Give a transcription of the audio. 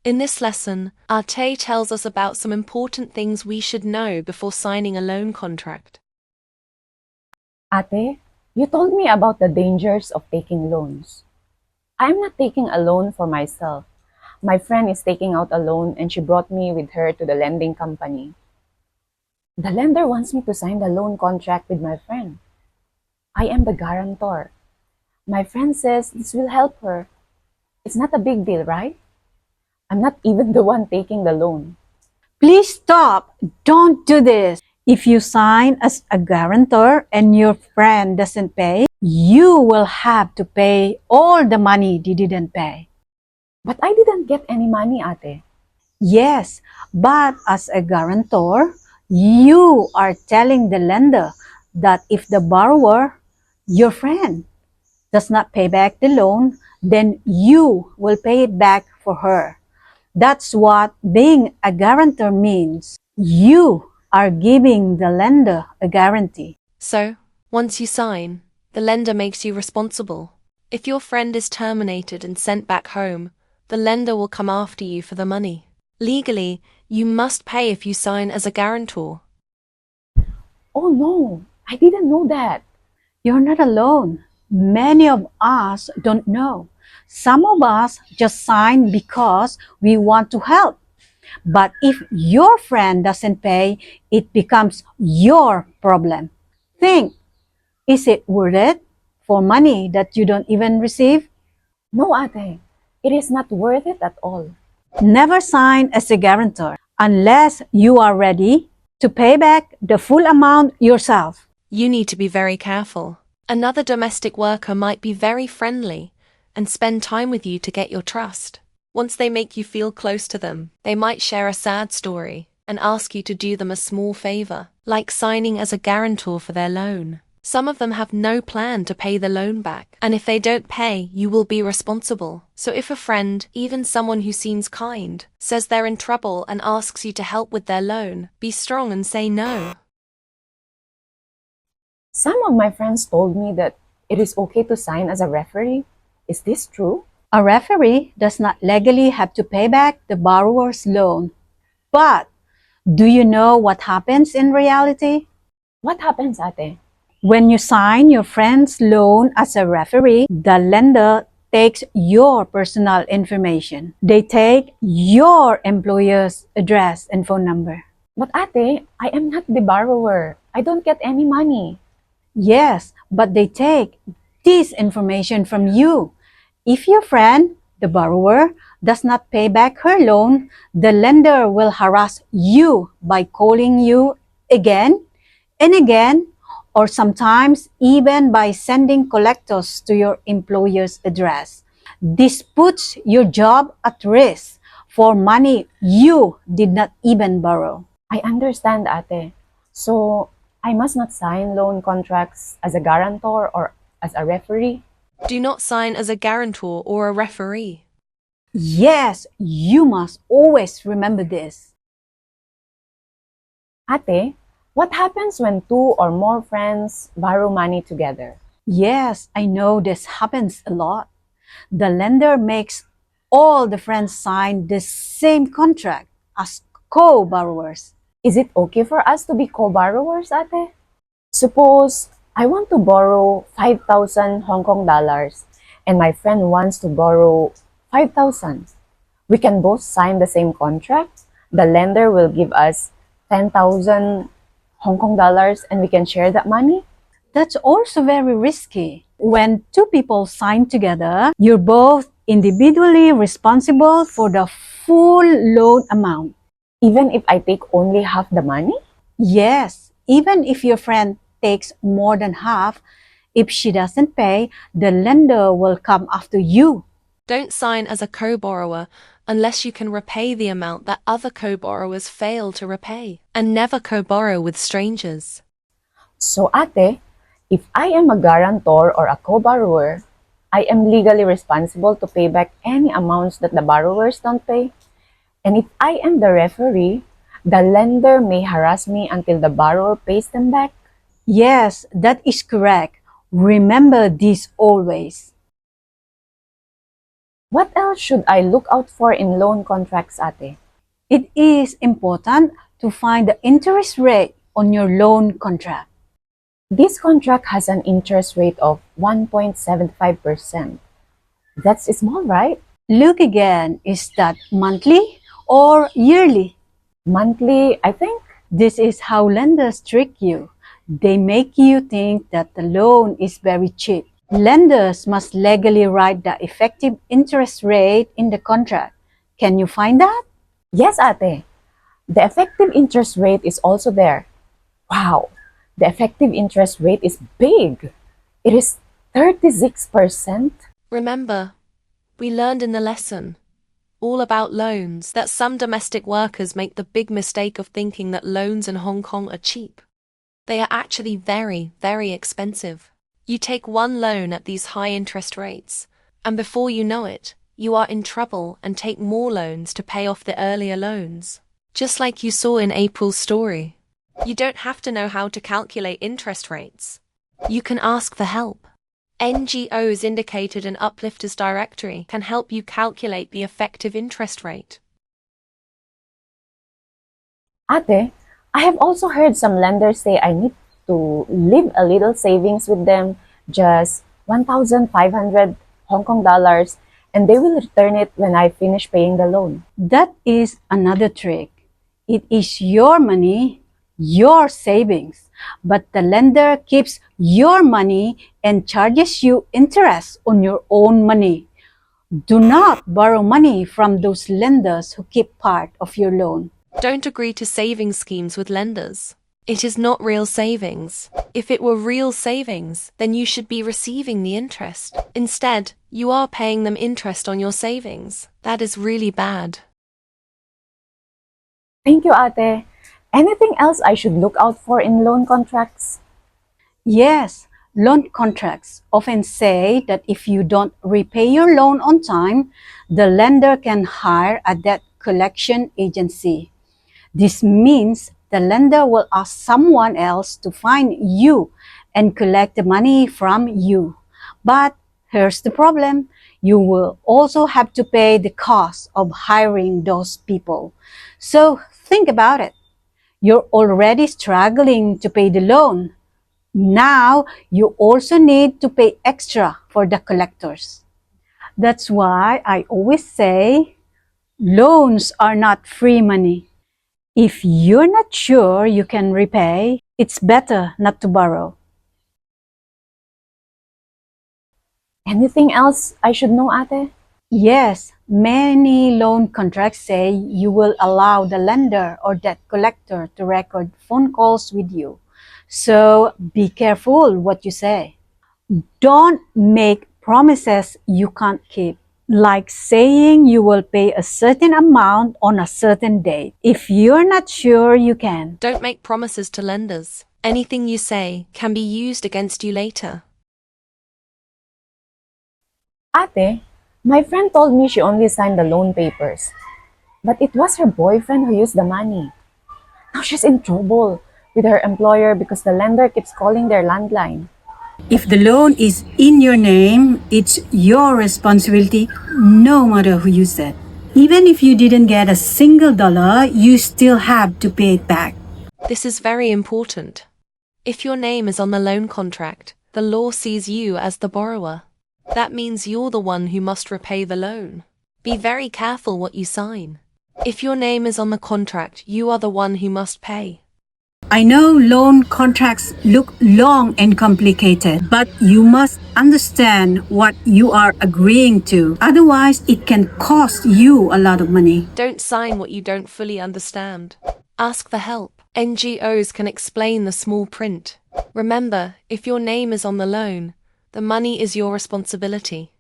In this lesson, Ate tells us about some important things we should know before signing a loan contract. Ate, you told me about the dangers of taking loans. I'm not taking a loan for myself. My friend is taking out a loan and she brought me with her to the lending company. The lender wants me to sign the loan contract with my friend. I am the guarantor. My friend says this will help her. It's not a big deal, right? I'm not even the one taking the loan. Please stop. Don't do this. If you sign as a guarantor and your friend doesn't pay, you will have to pay all the money they didn't pay. But I didn't get any money, Ate. Yes, but as a guarantor, you are telling the lender that if the borrower, your friend, does not pay back the loan, then you will pay it back for her. That's what being a guarantor means. You are giving the lender a guarantee. So, once you sign, the lender makes you responsible. If your friend is terminated and sent back home, the lender will come after you for the money. Legally, you must pay if you sign as a guarantor. Oh no, I didn't know that. You're not alone. Many of us don't know. Some of us just sign because we want to help. But if your friend doesn't pay, it becomes your problem. Think, is it worth it for money that you don't even receive? No, Ate. It is not worth it at all. Never sign as a guarantor unless you are ready to pay back the full amount yourself. You need to be very careful. Another domestic worker might be very friendly and spend time with you to get your trust. Once they make you feel close to them, they might share a sad story and ask you to do them a small favor, like signing as a guarantor for their loan. Some of them have no plan to pay the loan back, and if they don't pay, you will be responsible. So if a friend, even someone who seems kind, says they're in trouble and asks you to help with their loan, be strong and say no. Some of my friends told me that it is okay to sign as a referee. Is this true? A referee does not legally have to pay back the borrower's loan. But do you know what happens in reality? What happens, Ate? When you sign your friend's loan as a referee, the lender takes your personal information. They take your employer's address and phone number. But Ate, I am not the borrower. I don't get any money. Yes, but they take this information from you. If your friend, the borrower, does not pay back her loan, the lender will harass you by calling you again and again, or sometimes even by sending collectors to your employer's address. This puts your job at risk for money you did not even borrow. I understand, Ate. So, I must not sign loan contracts as a guarantor or as a referee? Do not sign as a guarantor or a referee. Yes, you must always remember this. Ate, what happens when two or more friends borrow money together? Yes, I know this happens a lot. The lender makes all the friends sign the same contract as co-borrowers. Is it okay for us to be co-borrowers, Ate? Suppose I want to borrow 5,000 Hong Kong dollars and my friend wants to borrow 5,000. We can both sign the same contract. The lender will give us 10,000 Hong Kong dollars and we can share that money. That's also very risky. When two people sign together, you're both individually responsible for the full loan amount. Even if I take only half the money? Yes, even if your friend takes more than half, if she doesn't pay, the lender will come after you. Don't sign as a co-borrower unless you can repay the amount that other co-borrowers fail to repay. And never co-borrow with strangers. So, Ate, if I am a guarantor or a co-borrower, I am legally responsible to pay back any amounts that the borrowers don't pay. And if I am the referee, the lender may harass me until the borrower pays them back. Yes, that is correct. Remember this always. What else should I look out for in loan contracts, ate? It is important to find the interest rate on your loan contract. This contract has an interest rate of 1.75%. That's small, right? Look again, is that monthly or yearly? Monthly, I think. This is how lenders trick you. They make you think that the loan is very cheap. Lenders must legally write the effective interest rate in the contract. Can you find that? Yes, ate. The effective interest rate is also there. Wow, the effective interest rate is big. It is 36%. Remember, we learned in the lesson all about loans that some domestic workers make the big mistake of thinking that loans in Hong Kong are cheap. They are actually very, very expensive. You take one loan at these high interest rates, and before you know it, you are in trouble and take more loans to pay off the earlier loans. Just like you saw in April's story. You don't have to know how to calculate interest rates. You can ask for help. NGOs indicated in Uplifters directory can help you calculate the effective interest rate. Ate, I have also heard some lenders say I need to leave a little savings with them, just 1,500 Hong Kong dollars, and they will return it when I finish paying the loan. That is another trick. It is your money, your savings, but the lender keeps your money and charges you interest on your own money. Do not borrow money from those lenders who keep part of your loan. Don't agree to savings schemes with lenders. It is not real savings. If it were real savings, then you should be receiving the interest. Instead, you are paying them interest on your savings. That is really bad. Thank you, ate. Anything else I should look out for in loan contracts? Yes, loan contracts often say that if you don't repay your loan on time, the lender can hire a debt collection agency. This means the lender will ask someone else to find you and collect the money from you. But here's the problem. You will also have to pay the cost of hiring those people. So think about it. You're already struggling to pay the loan. Now, you also need to pay extra for the collectors. That's why I always say, loans are not free money. If you're not sure you can repay, it's better not to borrow. Anything else I should know, ate? Yes, many loan contracts say you will allow the lender or debt collector to record phone calls with you. So be careful what you say. Don't make promises you can't keep, like saying you will pay a certain amount on a certain date if you're not sure you can. Don't make promises to lenders. Anything you say can be used against you later. Ate, my friend told me she only signed the loan papers, but it was her boyfriend who used the money. Now she's in trouble with her employer because the lender keeps calling their landline. If the loan is in your name, it's your responsibility no matter who used it. Even if you didn't get a single dollar, you still have to pay it back. This is very important. If your name is on the loan contract, the law sees you as the borrower. That means you're the one who must repay the loan. Be very careful what you sign. If your name is on the contract, you are the one who must pay. I know loan contracts look long and complicated, but you must understand what you are agreeing to. Otherwise, it can cost you a lot of money. Don't sign what you don't fully understand. Ask for help. NGOs can explain the small print. Remember, if your name is on the loan, the money is your responsibility.